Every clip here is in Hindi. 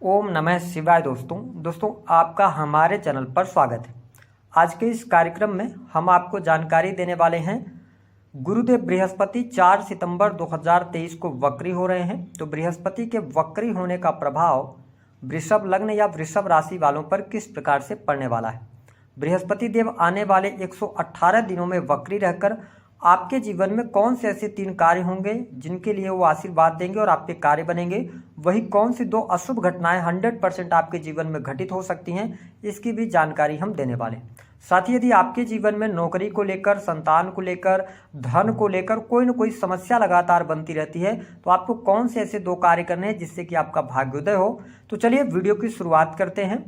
ओम नमः शिवाय। दोस्तों आपका हमारे चैनल पर स्वागत है। आज के इस कार्यक्रम में हम आपको जानकारी देने वाले हैं गुरुदेव बृहस्पति 4 सितंबर 2023 को वक्री हो रहे हैं। तो बृहस्पति के वक्री होने का प्रभाव वृषभ लग्न या वृषभ राशि वालों पर किस प्रकार से पड़ने वाला है। बृहस्पति देव आने वाले 118 दिनों में वक्री रहकर आपके जीवन में कौन से ऐसे 3 कार्य होंगे जिनके लिए वो आशीर्वाद देंगे और आपके कार्य बनेंगे, वही कौन सी 2 अशुभ घटनाएं 100% आपके जीवन में घटित हो सकती हैं, इसकी भी जानकारी हम देने वाले हैं। साथ ही यदि आपके जीवन में नौकरी को लेकर, संतान को लेकर, धन को लेकर कोई न कोई समस्या लगातार बनती रहती है, तो आपको कौन से ऐसे 2 कार्य करने हैं जिससे कि आपका भाग्योदय हो। तो चलिए वीडियो की शुरुआत करते हैं।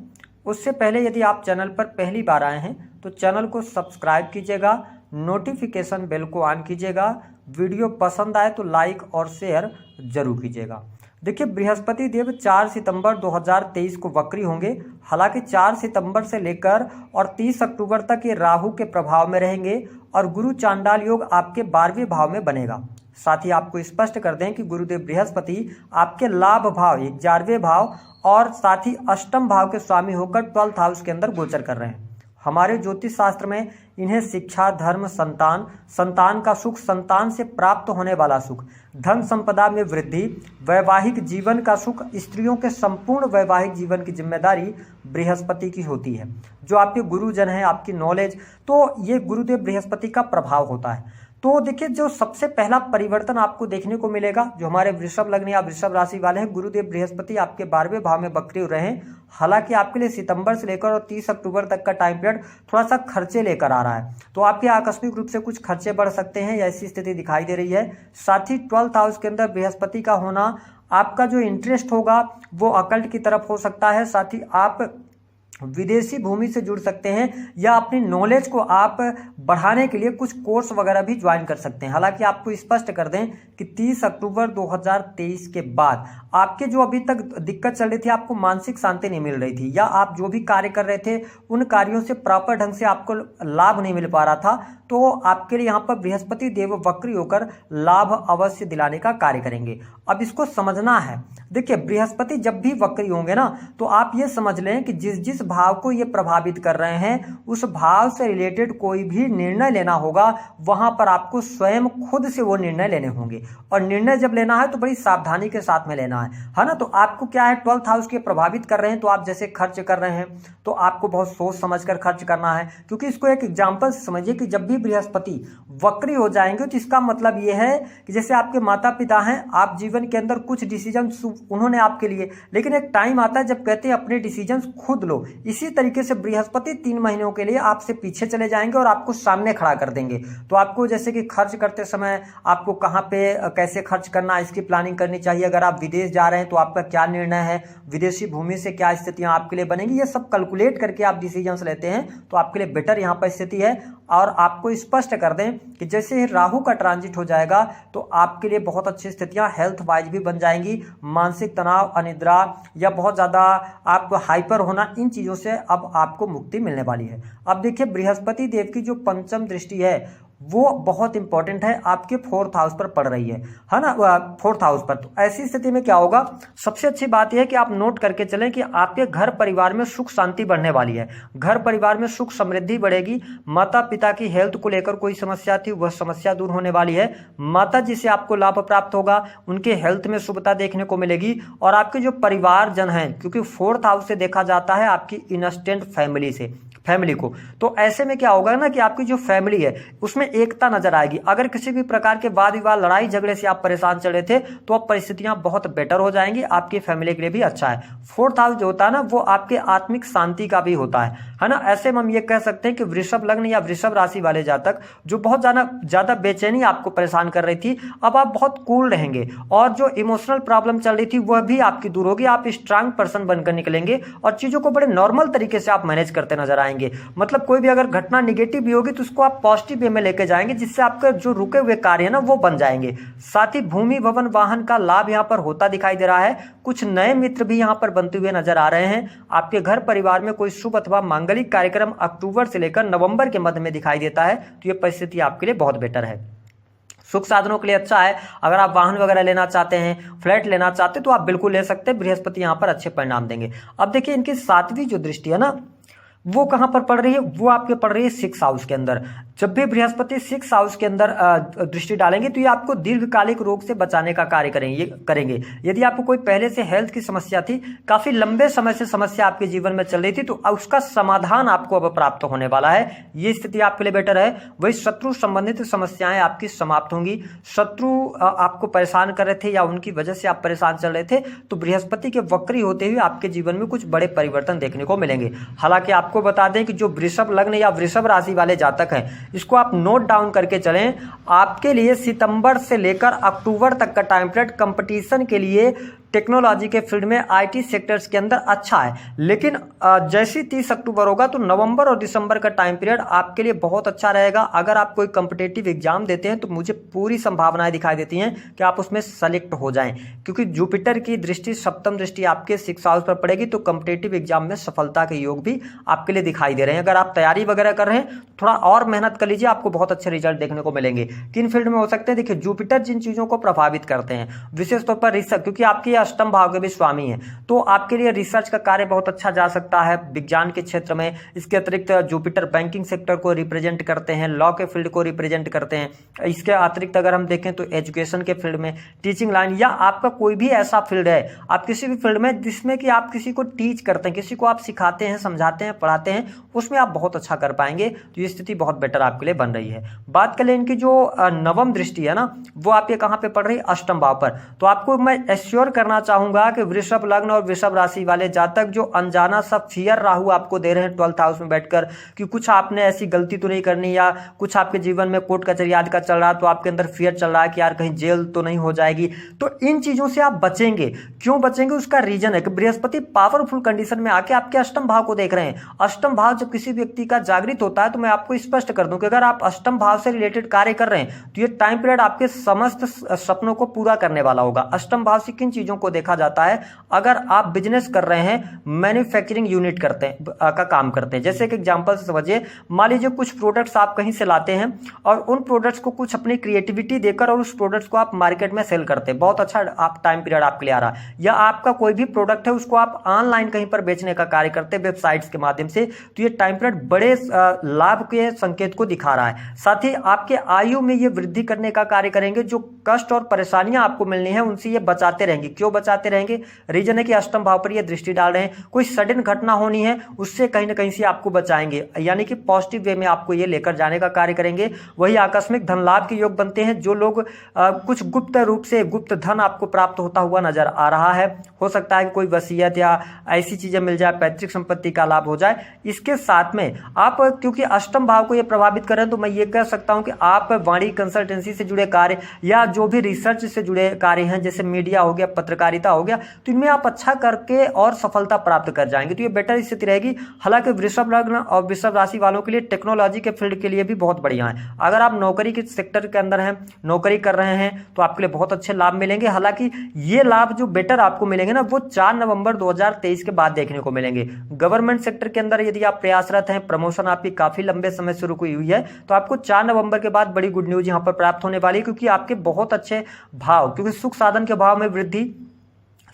उससे पहले यदि आप चैनल पर पहली बार आए हैं तो चैनल को सब्सक्राइब कीजिएगा, नोटिफिकेशन बेल को ऑन कीजिएगा। वीडियो पसंद आए तो लाइक और शेयर जरूर कीजिएगा। देखिए, बृहस्पति देव 4 सितंबर 2023 को वक्री होंगे। हालांकि 4 सितंबर से लेकर और 30 अक्टूबर तक ये राहु के प्रभाव में रहेंगे और गुरु चांडाल योग आपके 12वें भाव में बनेगा। साथ ही आपको स्पष्ट कर दें कि गुरुदेव बृहस्पति आपके लाभ भाव 11वें भाव और साथ ही अष्टम भाव के स्वामी होकर 12th हाउस के अंदर गोचर कर रहे हैं। हमारे ज्योतिष शास्त्र में इन्हें शिक्षा, धर्म, संतान का सुख, संतान से प्राप्त होने वाला सुख, धन संपदा में वृद्धि, वैवाहिक जीवन का सुख, स्त्रियों के संपूर्ण वैवाहिक जीवन की जिम्मेदारी बृहस्पति की होती है। जो आपके गुरुजन हैं, आपकी नॉलेज, तो ये गुरुदेव बृहस्पति का प्रभाव होता है। तो देखिए, जो सबसे पहला परिवर्तन आपको देखने को मिलेगा, जो हमारे वृषभ लग्न या वृषभ राशि वाले हैं, गुरुदेव बृहस्पति आपके 12वें भाव में वक्री हो रहे हैं। हालांकि आपके लिए सितंबर से लेकर और 30 अक्टूबर तक का टाइम पीरियड थोड़ा सा खर्चे लेकर आ रहा है, तो आपके आकस्मिक रूप से कुछ खर्चे बढ़ सकते हैं, ऐसी स्थिति दिखाई दे रही है। साथ ही 12th हाउस के अंदर बृहस्पति का होना, आपका जो इंटरेस्ट होगा वो अकल्ट की तरफ हो सकता है। साथ ही आप विदेशी भूमि से जुड़ सकते हैं या अपनी नॉलेज को आप बढ़ाने के लिए कुछ कोर्स वगैरह भी ज्वाइन कर सकते हैं। हालांकि आपको स्पष्ट कर दें कि 30 अक्टूबर 2023 के बाद आपके जो अभी तक दिक्कत चल रही थी, आपको मानसिक शांति नहीं मिल रही थी या आप जो भी कार्य कर रहे थे उन कार्यों से प्रॉपर ढंग से आपको लाभ नहीं मिल पा रहा था, तो आपके लिए यहाँ पर बृहस्पति देव वक्री होकर लाभ अवश्य दिलाने का कार्य करेंगे। अब इसको समझना है। देखिए, बृहस्पति जब भी वक्री होंगे ना, तो आप ये समझ लें कि जिस भाव को ये प्रभावित कर रहे हैं उस भाव से रिलेटेड कोई भी निर्णय लेना होगा, वहां पर आपको स्वयं खुद से वो निर्णय लेने होंगे। और निर्णय जब लेना है तो बड़ी सावधानी के साथ में लेना है ना। तो आपको क्या है, 12th हाउस के प्रभावित कर रहे हैं, तो आप जैसे खर्च कर रहे हैं तो आपको बहुत सोच समझकर खर्च करना है। क्योंकि इसको एक एग्जाम्पल समझिए कि जब भी बृहस्पति वक्री हो जाएंगे तो इसका मतलब ये है कि जैसे आपके माता पिता हैं, आप जीवन के अंदर कुछ डिसीजन उन्होंने आपके लिए, लेकिन एक टाइम आता है जब कहते हैं अपने डिसीजन खुद लो। इसी तरीके से बृहस्पति 3 महीनों के लिए आपसे पीछे चले जाएंगे और आपको सामने खड़ा कर देंगे। तो आपको जैसे कि खर्च करते समय आपको कहां पे कैसे खर्च करना, इसकी प्लानिंग करनी चाहिए। अगर आप विदेश जा रहे हैं तो आपका क्या निर्णय है, विदेशी भूमि से क्या स्थितियां आपके लिए बनेंगी, ये सब कैलकुलेट करके आप डिसीजंस लेते हैं तो आपके लिए बेटर यहाँ पर स्थिति है। और आपको स्पष्ट कर दें कि जैसे ही राहु का ट्रांजिट हो जाएगा तो आपके लिए बहुत अच्छी स्थितियां हेल्थ वाइज भी बन जाएंगी। मानसिक तनाव, अनिद्रा या बहुत ज़्यादा आपको हाइपर होना, इन चीज़ों से अब आपको मुक्ति मिलने वाली है। अब देखिए, बृहस्पति देव की जो पंचम दृष्टि है वो बहुत इंपॉर्टेंट है, आपके 4th हाउस पर पड़ रही है ना, 4th हाउस पर। तो ऐसी स्थिति में क्या होगा, सबसे अच्छी बात यह है कि आप नोट करके चलें कि आपके घर परिवार में सुख शांति बढ़ने वाली है। घर परिवार में सुख समृद्धि बढ़ेगी। माता पिता की हेल्थ को लेकर कोई समस्या थी, वह समस्या दूर होने वाली है। माता जी से आपको लाभ प्राप्त होगा, उनके हेल्थ में शुभता देखने को मिलेगी। और आपके जो परिवारजन हैं, क्योंकि 4th हाउस से देखा जाता है आपकी इंस्टेंट फैमिली को, तो ऐसे में क्या होगा ना कि आपकी जो फैमिली है उसमें एकता नजर आएगी। अगर किसी भी प्रकार के वाद विवाद, लड़ाई झगड़े से आप परेशान चल रहे थे तो अब परिस्थितियां बहुत बेटर हो जाएंगी, आपकी फैमिली के लिए भी अच्छा है। 4th हाउस जो होता है ना, वो आपके आत्मिक शांति का भी होता है ना। ऐसे में हम ये कह सकते हैं कि वृषभ लग्न या वृषभ राशि वाले जातक जो बहुत ज्यादा बेचैनी आपको परेशान कर रही थी, अब आप बहुत कूल रहेंगे और जो इमोशनल प्रॉब्लम चल रही थी वह भी आपकी दूर होगी। आप स्ट्रांग पर्सन बनकर निकलेंगे और चीजों को बड़े नॉर्मल तरीके से आप मैनेज करते नजर आएंगे। मतलब कोई भी अगर घटना निगेटिव भी होगी तो उसको आप पॉजिटिव वे में लेके जाएंगे, जिससे आपके जो रुके हुए कार्य है ना वो बन जाएंगे। साथ ही भूमि, भवन, वाहन का लाभ यहाँ पर होता दिखाई दे रहा है। कुछ नए मित्र भी यहाँ पर बनते हुए नजर आ रहे हैं। आपके घर परिवार में कोई शुभ अथवा मांगलिक कार्यक्रम अक्टूबर से लेकर नवंबर के मध्य में दिखाई देता है, तो ये परिस्थिति आपके लिए बहुत बेटर है। सुख साधनों के लिए अच्छा है। अगर आप वाहन वगैरह लेना चाहते हैं, फ्लैट लेना चाहते हैं, तो आप बिल्कुल ले सकते हैं। बृहस्पति यहाँ पर अच्छे परिणाम देंगे। अब देखिए इनकी 7वीं जो दृष्टि है ना, वो कहाँ पर पड़ रही है, वो आपके पड़ रही है 6th हाउस के अंदर। जब भी बृहस्पति 6th हाउस के अंदर दृष्टि डालेंगे तो ये आपको दीर्घकालिक रोग से बचाने का कार्य करेंगे। यदि आपको कोई पहले से हेल्थ की समस्या थी, काफी लंबे समय से समस्या आपके जीवन में चल रही थी, तो उसका समाधान आपको अब प्राप्त होने वाला है। ये स्थिति आपके लिए बेटर है। वही शत्रु संबंधित समस्याएं आपकी समाप्त होंगी। शत्रु आपको परेशान कर रहे थे या उनकी वजह से आप परेशान चल रहे थे, तो बृहस्पति के वक्री होते हुए आपके जीवन में कुछ बड़े परिवर्तन देखने को मिलेंगे। हालांकि आपको बता दें कि जो वृषभ लग्न या वृषभ राशि वाले जातक हैं, इसको आप नोट डाउन करके चलें। आपके लिए सितंबर से लेकर अक्टूबर तक का टाइम पीरियड कंपटीशन के लिए टेक्नोलॉजी के फील्ड में आईटी सेक्टर्स के अंदर अच्छा है। लेकिन जैसे 30 अक्टूबर होगा तो नवंबर और दिसंबर का टाइम पीरियड आपके लिए बहुत अच्छा रहेगा। अगर आप कोई कॉम्पिटिटिव एग्जाम देते हैं तो मुझे पूरी संभावनाएं दिखाई देती हैं कि आप उसमें सेलेक्ट हो जाएं, क्योंकि जुपिटर की दृष्टि, 7th दृष्टि आपके 6th हाउस पर पड़ेगी, तो कॉम्पिटिटिव एग्जाम में सफलता के योग भी आपके लिए दिखाई दे रहे हैं। अगर आप तैयारी वगैरह कर रहे हैं, थोड़ा और मेहनत कर लीजिए, आपको बहुत अच्छे रिजल्ट देखने को मिलेंगे। किन फील्ड में हो सकते हैं, देखिए जुपिटर जिन चीजों को प्रभावित करते हैं, विशेष तौर पर रिसर्च, क्योंकि आपके 8th भाव के भी स्वामी हैं, तो आपके लिए रिसर्च का कार्य बहुत अच्छा जा सकता है विज्ञान के क्षेत्र में। इसके अतिरिक्त जुपिटर बैंकिंग सेक्टर को रिप्रेजेंट करते हैं, लॉ के फील्ड को रिप्रेजेंट करते हैं। इसके अतिरिक्त अगर हम देखें तो एजुकेशन के फील्ड में, टीचिंग लाइन, या आपका कोई भी ऐसा फील्ड है, आप किसी भी फील्ड में जिसमें कि आप किसी को टीच करते हैं, किसी को आप सिखाते हैं, समझाते हैं, पढ़ाते हैं, उसमें आप बहुत अच्छा कर पाएंगे। तो ये स्थिति बहुत बेटर आपके लिए बन रही है। बात करें इनकी जो 9वीं दृष्टि है ना, वो आपके कहां पे पड़ रही है, 8th भाव पर। तो आपको मैं एश्योर करना चाहूंगा कि वृषभ लग्न और वृषभ राशि वाले जातक जो अनजाना सा फियर राहु आपको दे रहे हैं 12th हाउस में बैठकर, कि कुछ आपने ऐसी गलती तो नहीं करनी, या कुछ आपके जीवन में कोर्ट कचहरी आदि का चल रहा, तो आपके अंदर फियर चल रहा है कि यार कहीं जेल तो नहीं हो जाएगी, तो इन चीजों से आप बचेंगे। क्यों बचेंगे, उसका रीजन है कि बृहस्पति पावरफुल कंडीशन में आके आपके 8th भाव को देख रहे हैं। 8th भाव जब किसी व्यक्ति का जागृत होता है, तो मैं आपको स्पष्ट कर दूं कि अगर आप 8th भाव से रिलेटेड कार्य कर रहे हैं, तो ये टाइम पीरियड आपके समस्त सपनों को पूरा करने वाला होगा। 8th भाव से किन चीजों को देखा जाता है, अगर आप बिजनेस कर रहे हैं, मैन्युफैक्चरिंग यूनिट करते हैं, का काम करते हैं, जैसे कि एग्जांपल से समझिए, मान लीजिए कुछ प्रोडक्ट्स आप कहीं से लाते हैं और उन प्रोडक्ट्स को कुछ अपनी क्रिएटिविटी देकर और उस प्रोडक्ट्स को आप मार्केट में सेल करते हैं, बहुत अच्छा आप टाइम पीरियड आपके लिए आ रहा है। या आपका कोई भी प्रोडक्ट है, उसको आप ऑनलाइन कहीं पर बेचने का कार्य करते हैं वेबसाइट्स के माध्यम से, तो ये टाइम पीरियड बड़े लाभ के संकेत को दिखा रहा है। साथ ही आपके आयु में ये वृद्धि करने का कार्य करेंगे। जो कष्ट और परेशानियां आपको मिलनी है, उनसे ये बचाते रहेंगे। क्यों बचाते रहेंगे, रीजन है कि 8th भाव पर ये दृष्टि डाल रहे हैं। कोई सडन घटना होनी है, उससे कहीं ना कहीं से आपको बचाएंगे, यानी कि पॉजिटिव वे में आपको ये लेकर जाने का कार्य करेंगे। वही आकस्मिक धन लाभ के योग बनते हैं। जो लोग कुछ गुप्त रूप से गुप्त धन आपको प्राप्त होता हुआ नजर आ रहा है, हो सकता है कि कोई वसीयत या ऐसी चीजें मिल जाए, पैतृक संपत्ति का लाभ हो जाए। इसके साथ में आप क्योंकि 8th भाव को ये प्रभावित करें, तो मैं ये कह सकता हूं कि आप वाणी कंसल्टेंसी से जुड़े कार्य या जो भी रिसर्च से जुड़े कार्य हैं, जैसे मीडिया हो गया, पत्रकारिता हो गया, तो इनमें आप अच्छा करके और सफलता प्राप्त कर जाएंगे। तो ये बेटर स्थिति रहेगी। हालांकि वृषभ लग्न और वृषभ राशि वालों के लिए टेक्नोलॉजी के फील्ड के लिए भी बहुत बढ़िया है। अगर आप नौकरी के सेक्टर के अंदर हैं, नौकरी कर रहे हैं, तो आपके लिए बहुत अच्छे लाभ मिलेंगे। हालांकि ये लाभ जो बेटर आपको मिलेंगे ना, वो 4 नवंबर 2023 के बाद देखने को मिलेंगे। गवर्नमेंट सेक्टर के अंदर यदि आप प्रयासरत हैं, प्रमोशन आपकी काफी लंबे समय से रुकी हुई है, तो आपको 4 नवंबर के बाद बड़ी गुड न्यूज यहां पर प्राप्त होने वाली है, क्योंकि आपके बहुत अच्छे भाव, क्योंकि सुख साधन के भाव में वृद्धि,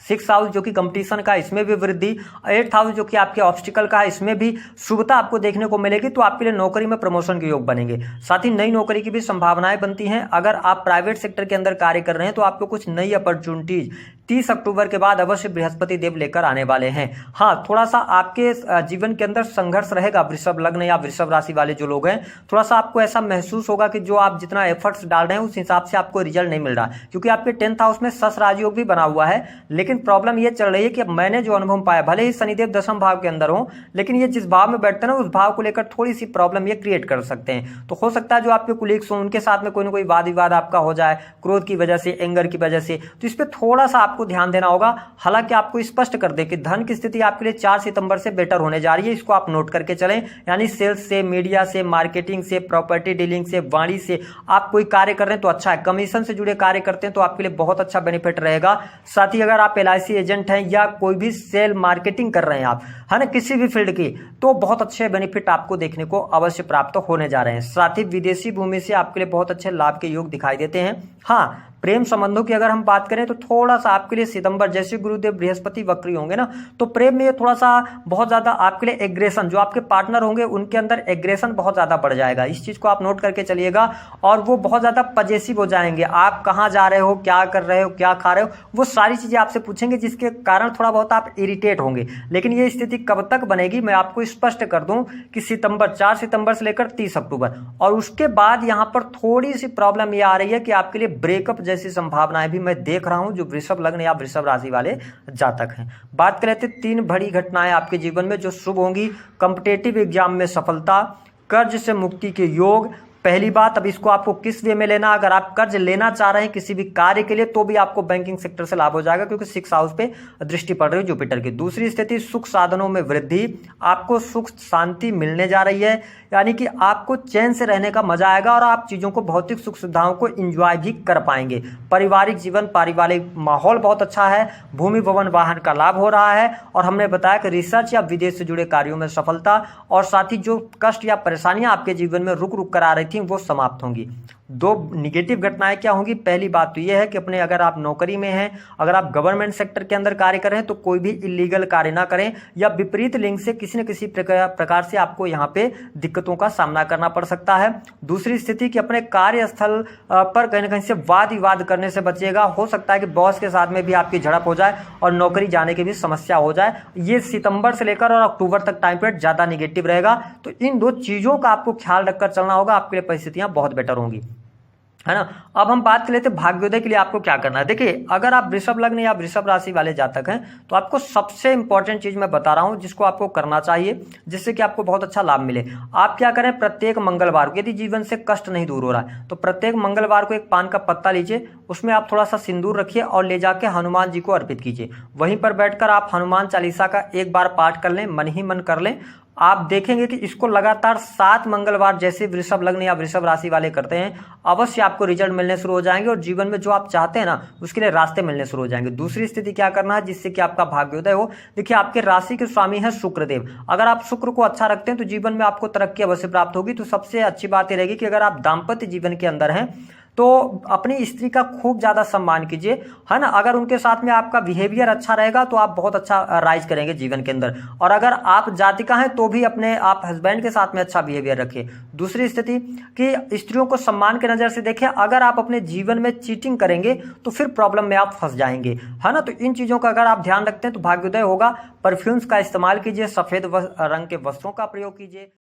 6th हाउस जो कि कंपटीशन का, इसमें भी वृद्धि, 8th हाउस जो कि आपके ऑब्स्टिकल का है, इसमें भी शुभता आपको देखने को मिलेगी। तो आपके लिए नौकरी में प्रमोशन के योग बनेंगे। साथ ही नई नौकरी की भी संभावनाएं बनती हैं। अगर आप प्राइवेट सेक्टर के अंदर कार्य कर रहे हैं, तो आपको कुछ नई अपॉर्चुनिटीज 30 अक्टूबर के बाद अवश्य बृहस्पति देव लेकर आने वाले हैं। हाँ, थोड़ा सा आपके जीवन के अंदर संघर्ष रहेगा। वृषभ लग्न या वृषभ राशि वाले जो लोग हैं, थोड़ा सा आपको ऐसा महसूस होगा कि जो आप जितना एफर्ट्स डाल रहे हैं, उस हिसाब से आपको रिजल्ट नहीं मिल रहा, क्योंकि आपके 10th हाउस में सस राजयोग भी बना हुआ है। लेकिन प्रॉब्लम ये चल रही है कि मैंने जो अनुभव पाया, भले ही शनिदेव 10th भाव के अंदर हो, लेकिन ये जिस भाव में बैठते हैं ना, उस भाव को लेकर थोड़ी सी प्रॉब्लम ये क्रिएट कर सकते हैं। तो हो सकता है जो आपके कुलीग्स हो, उनके साथ में कोई ना कोई वाद विवाद आपका हो जाए, क्रोध की वजह से, एंगर की वजह से। तो इस पर थोड़ा सा आपको आपको ध्यान देना होगा। हालांकि आपको स्पष्ट कर दे कि धन की स्थिति आपके लिए 4 सितंबर से बेटर होने जा रही है, इसको आप नोट करके चलें। यानी सेल्स से, मीडिया से, मार्केटिंग से, प्रॉपर्टी डीलिंग से, वाणी से आप कोई कार्य कर रहे हैं तो अच्छा है। कमीशन से जुड़े कार्य करते हैं तो आपके लिए बहुत अच्छा बेनिफिट रहेगा। साथ ही अगर आप LIC एजेंट हैं या कोई भी सेल मार्केटिंग कर रहे हैं आप, है ना, किसी भी फील्ड की, तो बहुत अच्छे बेनिफिट आपको देखने को अवश्य प्राप्त होने जा रहे हैं। साथ ही विदेशी भूमि से आपके लिए बहुत अच्छे लाभ के योग दिखाई देते हैं। हाँ, प्रेम संबंधों की अगर हम बात करें तो थोड़ा सा आपके लिए सितंबर, जैसे गुरुदेव बृहस्पति वक्री होंगे ना, तो प्रेम में थोड़ा सा बहुत ज्यादा आपके लिए एग्रेशन, जो आपके पार्टनर होंगे उनके अंदर एग्रेशन बहुत ज्यादा बढ़ जाएगा। इस चीज को आप नोट करके चलिएगा। और वो बहुत ज्यादा पजेसिव हो जाएंगे। आप कहाँ जा रहे हो, क्या कर रहे हो, क्या खा रहे हो, वो सारी चीजें आपसे पूछेंगे, जिसके कारण थोड़ा बहुत आप इरिटेट होंगे। लेकिन ये स्थिति कब तक बनेगी मैं आपको स्पष्ट कर दूं कि सितंबर, 4 सितंबर से लेकर 30 अक्टूबर, और उसके बाद यहां पर थोड़ी सी प्रॉब्लम ये आ रही है कि आपके लिए ब्रेकअप जैसी संभावनाएं भी मैं देख रहा हूं, जो वृषभ लग्न या वृषभ राशि वाले जातक हैं। बात करें तो 3 बड़ी घटनाएं आपके जीवन में जो शुभ होंगी। कॉम्पिटिटिव एग्जाम में सफलता, कर्ज से मुक्ति के योग। पहली बात, अब इसको आपको किस वे में लेना, अगर आप कर्ज लेना चाह रहे हैं किसी भी कार्य के लिए तो भी आपको बैंकिंग सेक्टर से लाभ हो जाएगा, क्योंकि 6th हाउस पे दृष्टि पड़ रही है जुपिटर की। दूसरी स्थिति, सुख साधनों में वृद्धि, आपको सुख शांति मिलने जा रही है, यानी कि आपको चैन से रहने का मजा आएगा और आप चीजों को, भौतिक सुख सुविधाओं को एंजॉय भी कर पाएंगे। पारिवारिक जीवन, पारिवारिक माहौल बहुत अच्छा है। भूमि भवन वाहन का लाभ हो रहा है। और हमने बताया कि रिसर्च या विदेश से जुड़े कार्यों में सफलता, और साथ ही जो कष्ट या परेशानियां आपके जीवन में रुक रुक कर आ रही थी वो समाप्त होंगी। 2 निगेटिव घटनाएं क्या होंगी? पहली बात तो यह है कि अपने, अगर आप नौकरी में हैं, अगर आप गवर्नमेंट सेक्टर के अंदर कार्य कर रहे हैं तो कोई भी इलीगल कार्य ना करें, या विपरीत लिंग से किसी न किसी प्रकार से आपको यहां पे दिक्कतों का सामना करना पड़ सकता है। दूसरी स्थिति कि अपने कार्यस्थल पर कहीं ना कहीं से वाद विवाद करने से बचिएगा। हो सकता है कि बॉस के साथ में भी आपकी झड़प हो जाए और नौकरी जाने की भी समस्या हो जाए। ये सितंबर से लेकर और अक्टूबर तक टाइम पीरियड ज्यादा निगेटिव रहेगा। तो इन 2 चीजों का आपको ख्याल रखकर चलना होगा, आपके लिए परिस्थितियां बहुत बेटर होंगी, है ना। अब हम बात कर लेते हैं भाग्योदय के लिए आपको क्या करना है। देखिए, अगर आप वृषभ लग्न या वृषभ राशि वाले जातक हैं तो आपको सबसे इंपॉर्टेंट चीज मैं बता रहा हूं जिसको आपको करना चाहिए, जिससे कि आपको बहुत अच्छा लाभ मिले। आप क्या करें, प्रत्येक मंगलवार को, यदि जीवन से कष्ट नहीं दूर हो रहा है तो प्रत्येक मंगलवार को एक पान का पत्ता लीजिए, उसमें आप थोड़ा सा सिंदूर रखिए और ले जाके हनुमान जी को अर्पित कीजिए। वहीं पर बैठकर आप हनुमान चालीसा का एक बार पाठ कर लें, मन ही मन कर लें। आप देखेंगे कि इसको लगातार 7 मंगलवार जैसे वृषभ लग्न या वृषभ राशि वाले करते हैं, अवश्य आपको रिजल्ट मिलने शुरू हो जाएंगे और जीवन में जो आप चाहते हैं ना उसके लिए रास्ते मिलने शुरू हो जाएंगे। दूसरी स्थिति क्या करना है जिससे कि आपका भाग्योदय हो? देखिए, आपके राशि के स्वामी है शुक्रदेव। अगर आप शुक्र को अच्छा रखते हैं तो जीवन में आपको तरक्की अवश्य प्राप्त होगी। तो सबसे अच्छी बात यह रहेगी कि अगर आप दाम्पत्य जीवन के अंदर हैं तो अपनी स्त्री का खूब ज्यादा सम्मान कीजिए, है ना। अगर उनके साथ में आपका बिहेवियर अच्छा रहेगा तो आप बहुत अच्छा राइज करेंगे जीवन के अंदर। और अगर आप जातिका हैं तो भी अपने आप हस्बैंड के साथ में अच्छा बिहेवियर रखिए। दूसरी स्थिति कि स्त्रियों को सम्मान की नजर से देखें। अगर आप अपने जीवन में चीटिंग करेंगे तो फिर प्रॉब्लम में आप फंस जाएंगे, है ना। तो इन चीजों का अगर आप ध्यान रखते हैं तो भाग्योदय होगा। परफ्यूम्स का इस्तेमाल कीजिए, सफेद रंग के वस्त्रों का प्रयोग कीजिए।